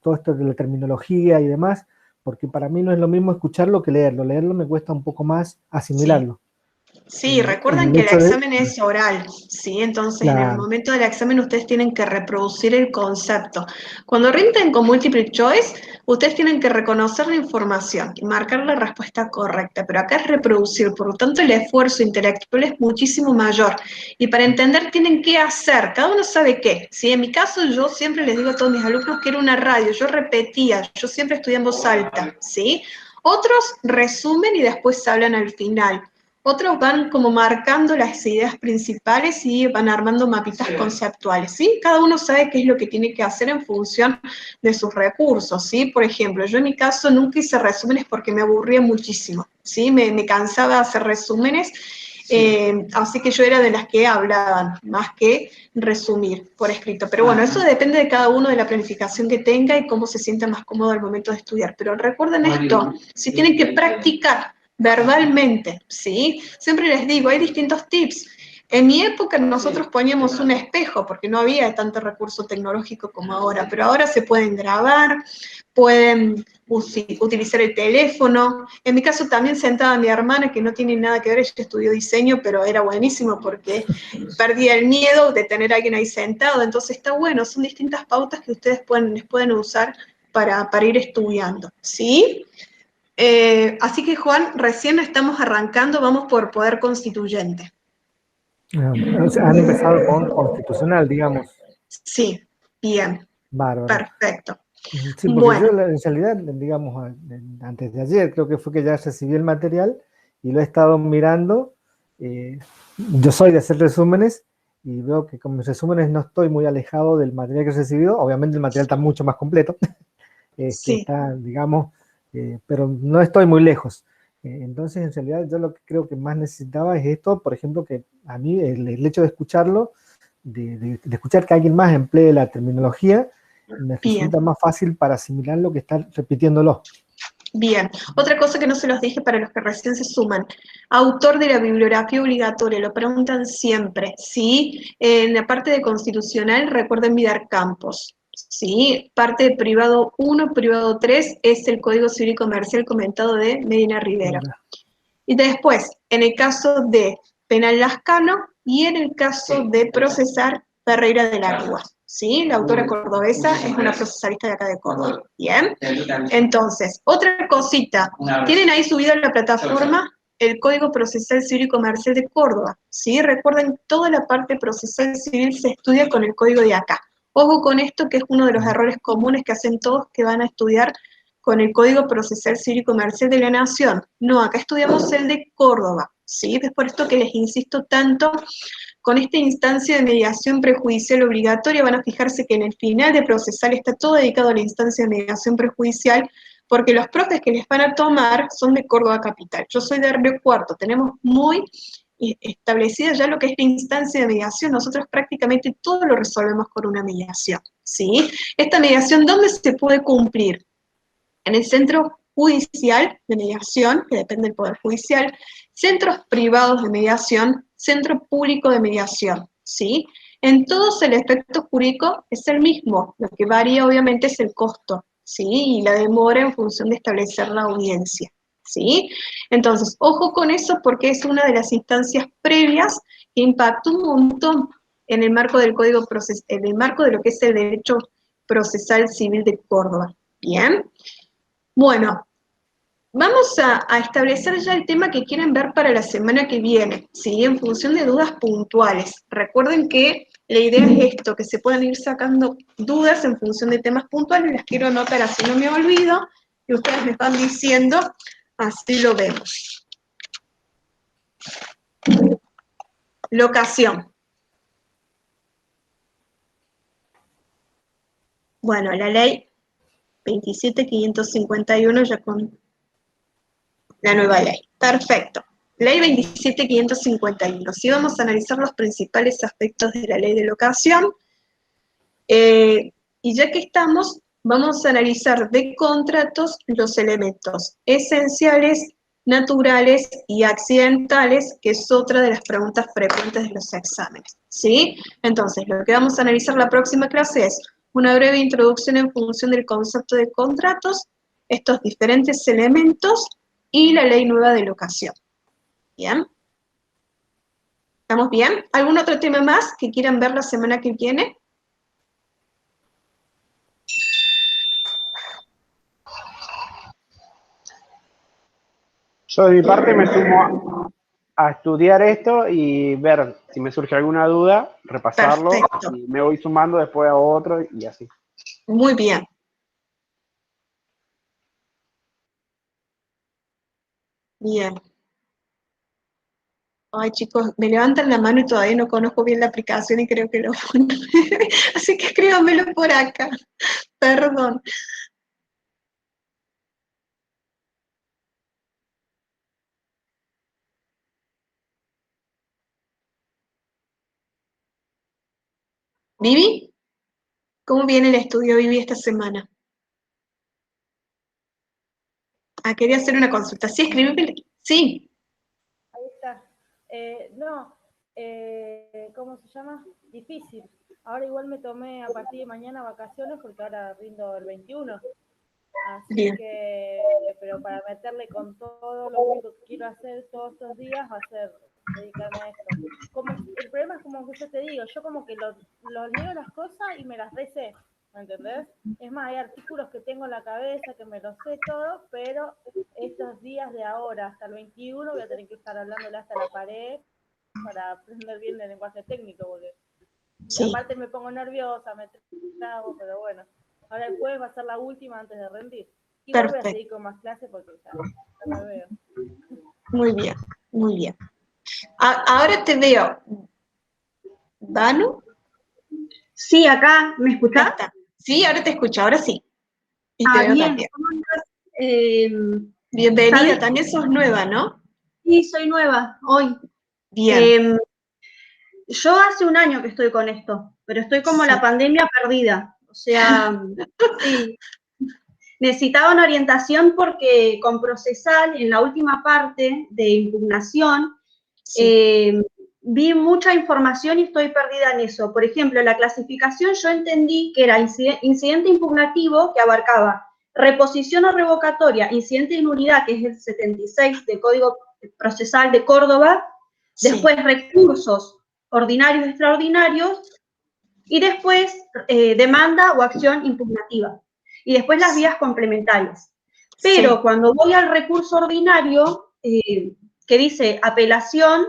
todo esto de la terminología y demás, porque para mí no es lo mismo escucharlo que leerlo. Leerlo me cuesta un poco más sí. asimilarlo. Sí, recuerden El que el hecho de, examen es oral, ¿sí? Entonces, en el claro, momento del examen ustedes tienen que reproducir el concepto. Cuando rinden con multiple choice, ustedes tienen que reconocer la información y marcar la respuesta correcta, pero acá es reproducir, por lo tanto el esfuerzo intelectual es muchísimo mayor. Y para entender tienen que hacer, cada uno sabe qué, ¿sí? En mi caso yo siempre les digo a todos mis alumnos que era una radio, yo repetía, yo siempre estudié en voz alta, ¿sí? Otros resumen y después hablan al final. Otros van como marcando las ideas principales y van armando mapitas conceptuales, ¿sí? Cada uno sabe qué es lo que tiene que hacer en función de sus recursos, ¿sí? Por ejemplo, yo en mi caso nunca hice resúmenes porque me aburría muchísimo, ¿sí? Me cansaba de hacer resúmenes, así que yo era de las que hablaban, más que resumir por escrito. Pero bueno, eso depende de cada uno, de la planificación que tenga y cómo se sienta más cómodo al momento de estudiar. Pero recuerden esto, si tienen que practicar verbalmente, ¿sí? Siempre les digo, hay distintos tips. En mi época nosotros poníamos un espejo porque no había tanto recurso tecnológico como ahora, pero ahora se pueden grabar, pueden utilizar el teléfono. En mi caso también sentaba a mi hermana, que no tiene nada que ver, ella estudió diseño, pero era buenísimo porque perdía el miedo de tener a alguien ahí sentado, entonces está bueno, son distintas pautas que ustedes les pueden usar para ir estudiando, ¿sí? Así que Juan, recién estamos arrancando, vamos por poder constituyente. o sea, han empezado con constitucional, digamos, Sí, bien, bárbaro. perfecto. Sí, porque yo Bueno, en realidad, digamos, antes de ayer creo que fue que ya recibí el material y lo he estado mirando. Yo soy de hacer resúmenes y veo que con mis resúmenes no estoy muy alejado del material que he recibido. Obviamente el material está mucho más completo, sí, está, digamos, pero no estoy muy lejos. Entonces, en realidad, yo lo que creo que más necesitaba es esto, por ejemplo, que a mí el hecho de escucharlo, de escuchar que alguien más emplee la terminología, me bien. resulta más fácil para asimilar lo que está repitiéndolo. Bien, otra cosa que no se los dije para los que recién se suman, autor de la bibliografía obligatoria, lo preguntan siempre, ¿sí? En la parte de constitucional recuerden mirar campos, ¿sí? Parte de privado 1, privado 3 es el Código Civil y Comercial comentado de Medina Rivera. Y después, en el caso de penal Lascano y en el caso de procesar Ferreira del Agua. ¿Sí? La autora cordobesa es una procesalista de acá de Córdoba. Bien. Entonces, otra cosita. Tienen ahí subido en la plataforma el Código Procesal Civil y Comercial de Córdoba. ¿Sí? Recuerden, toda la parte procesal civil se estudia con el código de acá. Ojo con esto, que es uno de los errores comunes que hacen todos que van a estudiar con el Código Procesal Civil y Comercial de la Nación. No, acá estudiamos el de Córdoba, ¿sí? Es por esto que les insisto tanto, con esta instancia de mediación prejudicial obligatoria, van a fijarse que en el final de procesal está todo dedicado a la instancia de mediación prejudicial, porque los profes que les van a tomar son de Córdoba Capital. Yo soy de Río Cuarto, tenemos muy establecida ya lo que es la instancia de mediación, nosotros prácticamente todo lo resolvemos con una mediación, ¿sí? Esta mediación, ¿dónde se puede cumplir? En el centro judicial de mediación, que depende del Poder Judicial, centros privados de mediación, centro público de mediación, ¿sí? En todos el efecto jurídico es el mismo, lo que varía obviamente es el costo, ¿sí? Y la demora en función de establecer la audiencia, ¿sí? Entonces, ojo con eso porque es una de las instancias previas que impactó un montón en el marco del Código Procesal, en el marco de lo que es el derecho procesal civil de Córdoba, ¿bien? Bueno, vamos a establecer ya el tema que quieren ver para la semana que viene, ¿sí? En función de dudas puntuales. Recuerden que la idea es esto, que se puedan ir sacando dudas en función de temas puntuales, las quiero anotar así no me olvido, y ustedes me van diciendo, así lo vemos. Locación. Bueno, la ley 27.551 ya con la nueva ley. Perfecto. Ley 27.551. Sí, vamos a analizar los principales aspectos de la ley de locación. Y ya que estamos, vamos a analizar de contratos los elementos esenciales, naturales y accidentales, que es otra de las preguntas frecuentes de los exámenes, ¿sí? Entonces, lo que vamos a analizar la próxima clase es una breve introducción en función del concepto de contratos, estos diferentes elementos y la ley nueva de locación. ¿Bien? ¿Estamos bien? ¿Algún otro tema más que quieran ver la semana que viene? Yo de mi parte me sumo a estudiar esto y ver si me surge alguna duda, repasarlo, Perfecto. y me voy sumando después a otro y así. Muy bien. Bien. Ay, chicos, me levantan la mano y todavía no conozco bien la aplicación y creo que lo así que escríbanmelo por acá. Perdón. ¿Vivi? ¿Cómo viene el estudio, Vivi, esta semana? Ah, quería hacer una consulta. Sí, escribí. Sí. Ahí está. ¿Cómo se llama? Difícil. Ahora igual me tomé a partir de mañana vacaciones porque ahora rindo el 21. Así Bien. que, pero para meterle con todo lo único que quiero hacer todos estos días va a ser dedicarme a esto. El problema es como que yo te digo, yo como que lo leo las cosas y me las sé, ¿me entendés? Es más, hay artículos que tengo en la cabeza que me los sé todo, pero estos días de ahora hasta el 21 voy a tener que estar hablándole hasta la pared para aprender bien el lenguaje técnico, porque Sí. aparte me pongo nerviosa, me trago, pero bueno. Ahora después va a ser la última antes de rendir. Igual voy a seguir con más clases porque ya me veo. Muy bien, muy bien. Ahora te veo. ¿Danu? Sí, acá, ¿me Ahí escuchás? está. Sí, ahora te escucho, ahora sí. Y te veo bien. también. ¿Cómo andás? Bienvenida, ¿sabés? también sos nueva, ¿no? Sí, soy nueva hoy. Bien. Yo hace un año que estoy con esto, pero estoy como Sí. la pandemia perdida. O sea, sí. Necesitaba una orientación porque con procesal, en la última parte de impugnación, Sí. vi mucha información y estoy perdida en eso. Por ejemplo, la clasificación yo entendí que era incidente impugnativo, que abarcaba reposición o revocatoria, incidente de nulidad, que es el 76 del Código Procesal de Córdoba, Sí. después recursos ordinarios y extraordinarios, y después demanda o acción impugnativa, y después las vías complementarias. Pero Sí. cuando voy al recurso ordinario, que dice apelación,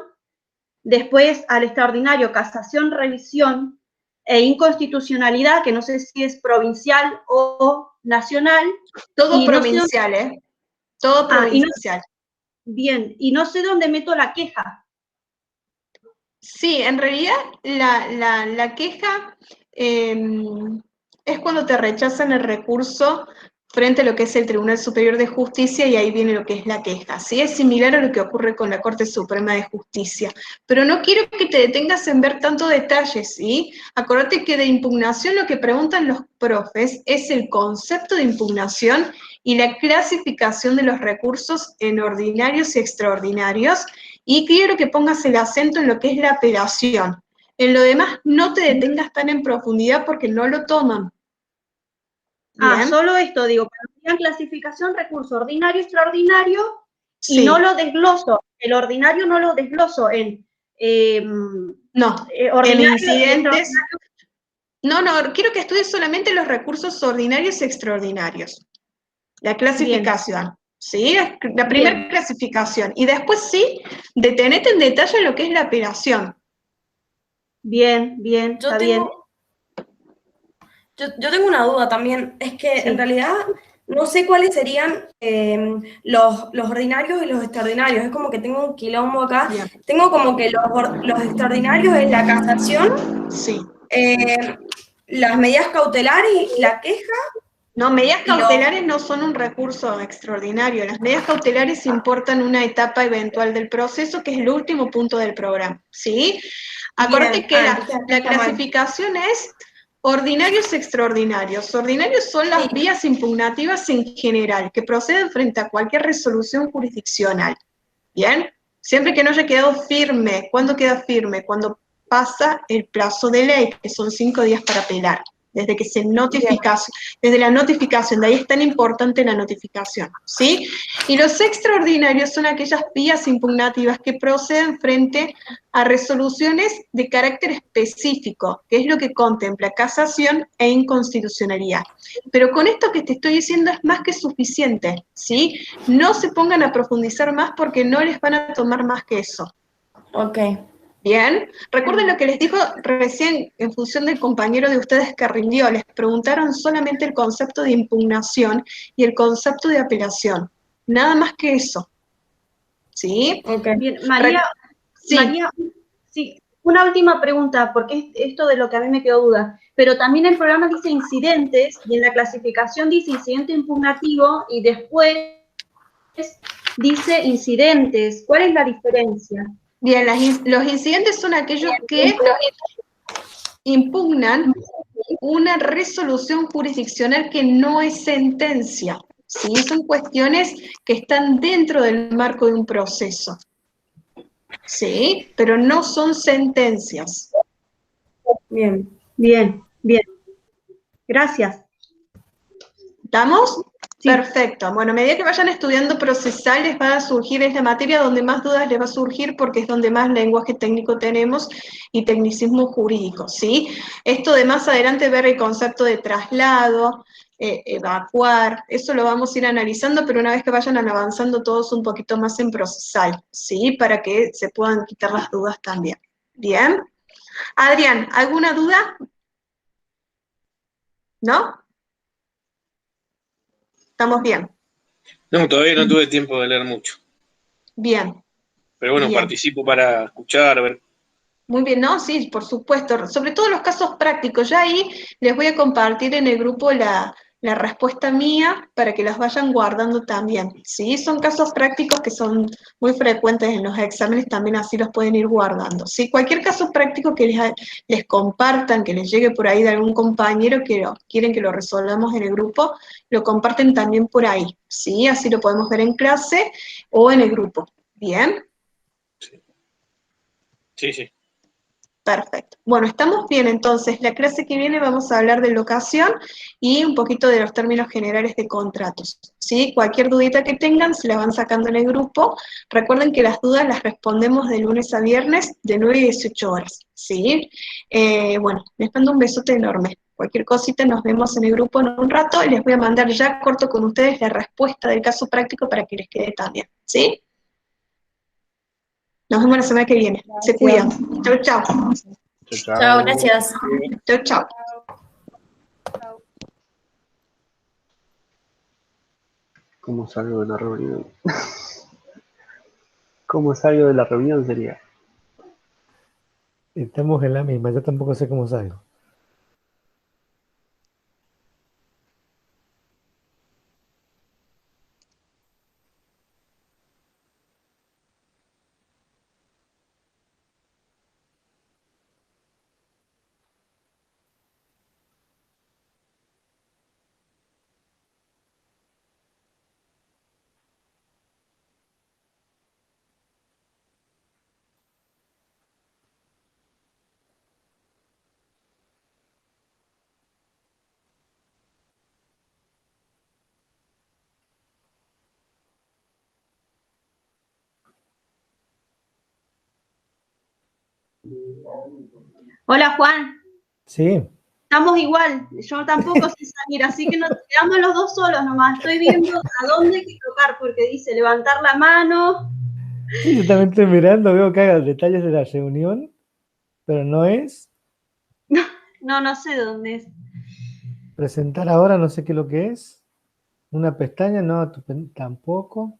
después al extraordinario casación, revisión e inconstitucionalidad, que no sé si es provincial o nacional. Todo y provincial, no sé ¿eh? Todo provincial. Bien, y no sé dónde meto la queja. Sí, en realidad la queja es cuando te rechazan el recurso frente a lo que es el Tribunal Superior de Justicia y ahí viene lo que es la queja. Sí, es similar a lo que ocurre con la Corte Suprema de Justicia. Pero no quiero que te detengas en ver tanto detalle, ¿sí? Acordate que de impugnación lo que preguntan los profes es el concepto de impugnación y la clasificación de los recursos en ordinarios y extraordinarios, y quiero que pongas el acento en lo que es la apelación. En lo demás, no te detengas tan en profundidad porque no lo toman. Bien. Solo esto, digo, cuando digan clasificación, recurso ordinario, extraordinario, Sí. y no lo desgloso, el ordinario no lo desgloso en no, ordinario en incidentes. y No, quiero que estudies solamente los recursos ordinarios y extraordinarios. La clasificación. Bien. ¿Sí? La primera clasificación. Y después sí, detenete en detalle en lo que es la apelación. Bien, está bien. Yo tengo una duda también, es que Sí. en realidad no sé cuáles serían los ordinarios y los extraordinarios, es como que tengo un quilombo acá. Bien. Tengo como que los extraordinarios es la casación, sí. Las medidas cautelares y la queja. No, medidas cautelares no son un recurso extraordinario. Las medidas cautelares importan una etapa eventual del proceso, que es el último punto del programa, ¿sí? Acuérdate que la clasificación es Ordinarios, extraordinarios. Ordinarios son las Sí. vías impugnativas en general, que proceden frente a cualquier resolución jurisdiccional. ¿Bien? Siempre que no haya quedado firme. ¿Cuándo queda firme? Cuando pasa el plazo de ley, que son 5 días para apelar. Desde que se notifica, desde la notificación, de ahí es tan importante la notificación, ¿sí? Y los extraordinarios son aquellas vías impugnativas que proceden frente a resoluciones de carácter específico, que es lo que contempla casación e inconstitucionalidad. Pero con esto que te estoy diciendo es más que suficiente, ¿sí? No se pongan a profundizar más porque no les van a tomar más que eso. Ok. Bien, recuerden lo que les dijo recién en función del compañero de ustedes que rindió, les preguntaron solamente el concepto de impugnación y el concepto de apelación, nada más que eso, ¿sí? Ok. Bien, María, Sí. María, sí, una última pregunta, porque es esto de lo que a mí me quedó duda, pero también el programa dice incidentes y en la clasificación dice incidente impugnativo y después dice incidentes. ¿Cuál es la diferencia? Bien, los incidentes son aquellos que impugnan una resolución jurisdiccional que no es sentencia, ¿sí? Son cuestiones que están dentro del marco de un proceso, ¿sí? Pero no son sentencias. Bien. Bien, bien. Gracias. ¿Estamos? Sí. Perfecto. Bueno, a medida que vayan estudiando procesal, les va a surgir, es la materia donde más dudas les va a surgir porque es donde más lenguaje técnico tenemos y tecnicismo jurídico, ¿sí? Esto de más adelante ver el concepto de traslado, evacuar, eso lo vamos a ir analizando, pero una vez que vayan avanzando todos un poquito más en procesal, ¿sí? Para que se puedan quitar las dudas también. ¿Bien? Adrián, ¿alguna duda? ¿No? ¿Estamos bien? No, todavía no tuve tiempo de leer mucho. Bien. Pero bueno, Bien. participo para escuchar, ver. Muy bien, no, sí, por supuesto. Sobre todo los casos prácticos. Ya ahí les voy a compartir en el grupo la respuesta mía para que las vayan guardando también. ¿Sí? Son casos prácticos que son muy frecuentes en los exámenes, también así los pueden ir guardando. ¿Sí? Cualquier caso práctico que les compartan, que les llegue por ahí de algún compañero que quieren que lo resolvamos en el grupo, lo comparten también por ahí. ¿Sí? Así lo podemos ver en clase o en el grupo. ¿Bien? Sí, sí. Perfecto. Bueno, estamos bien entonces. La clase que viene vamos a hablar de locación y un poquito de los términos generales de contratos. ¿Sí? Cualquier dudita que tengan se la van sacando en el grupo. Recuerden que las dudas las respondemos de lunes a viernes de 9 a 18 horas. ¿Sí? Bueno, les mando un besote enorme. Cualquier cosita nos vemos en el grupo en un rato y les voy a mandar ya corto con ustedes la respuesta del caso práctico para que les quede también. ¿Sí? Nos vemos la semana que viene. Se cuidan. Chau, chau. Chao, gracias. Chau, chau. ¿Cómo salgo de la reunión? ¿Cómo salgo de la reunión sería? Estamos en la misma, yo tampoco sé cómo salgo. Hola, Juan. Sí, Estamos igual. Yo tampoco sé salir, así que nos quedamos los dos solos nomás. Estoy viendo a dónde hay que tocar, porque dice levantar la mano. sí, yo también estoy mirando, veo que hay detalles de la reunión, pero no es. No sé dónde es. Presentar ahora, no sé qué es lo que es. Una pestaña, no, tampoco.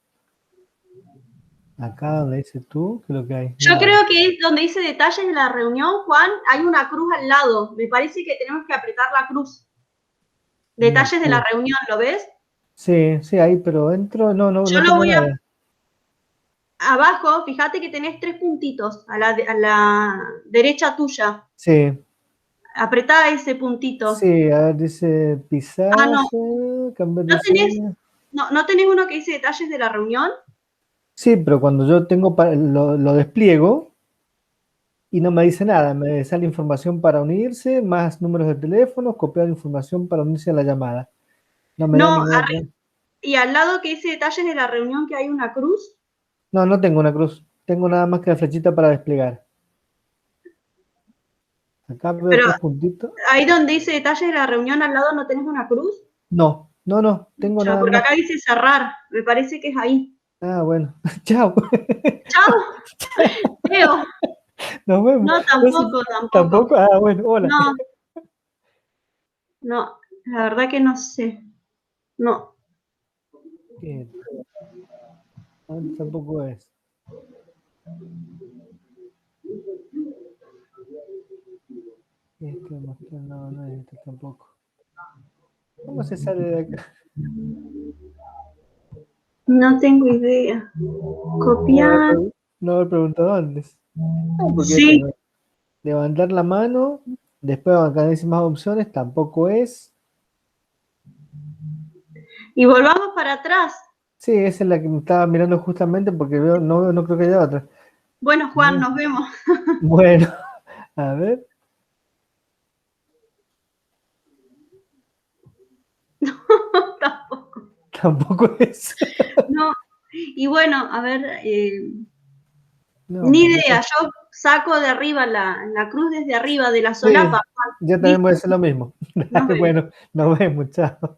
Acá donde dice tú, ¿qué es lo que hay? Yo Nada. creo que es donde dice detalles de la reunión, Juan, hay una cruz al lado. Me parece que tenemos que apretar la cruz. Detalles de la reunión, ¿lo ves? Sí, sí, ahí, pero entro, no Yo lo tengo voy nada. abajo, fíjate que tenés 3 puntitos a la derecha tuya. Sí, Apretá ese puntito. Sí, a ver, dice pizarra, cambiar de seña. ¿No tenés uno que dice detalles de la reunión? Sí, pero cuando yo tengo lo despliego y no me dice nada, me sale información para unirse, más números de teléfono, copiar información para unirse a la llamada. No me da ninguna. Y al lado que dice detalles de la reunión, que hay una cruz. No, no tengo una cruz. Tengo nada más que la flechita para desplegar. Acá veo Pero 3 puntitos. ahí donde dice detalles de la reunión, al lado no tenés una cruz. No, tengo nada Porque más. acá dice cerrar. Me parece que es ahí. Ah, bueno. Chao. Chao. Leo. Nos vemos. No, tampoco. ¿Tampoco? Ah, bueno, hola. No, la verdad que no sé. No. Tampoco es. No es este tampoco. ¿Cómo se sale de acá? No tengo idea. Copiar. No haber preguntado antes. Sí. Levantar la mano. Después acá dice más opciones. Tampoco es. Y volvamos para atrás. Sí, esa es la que me estaba mirando justamente porque no creo que haya otra. Bueno, Juan, nos vemos. Bueno, a ver. No, tampoco. Tampoco es. No. Y bueno, a ver, ni idea. Yo saco de arriba la cruz desde arriba de la solapa. Sí, yo también voy a hacer lo mismo. Bueno, nos vemos, chao.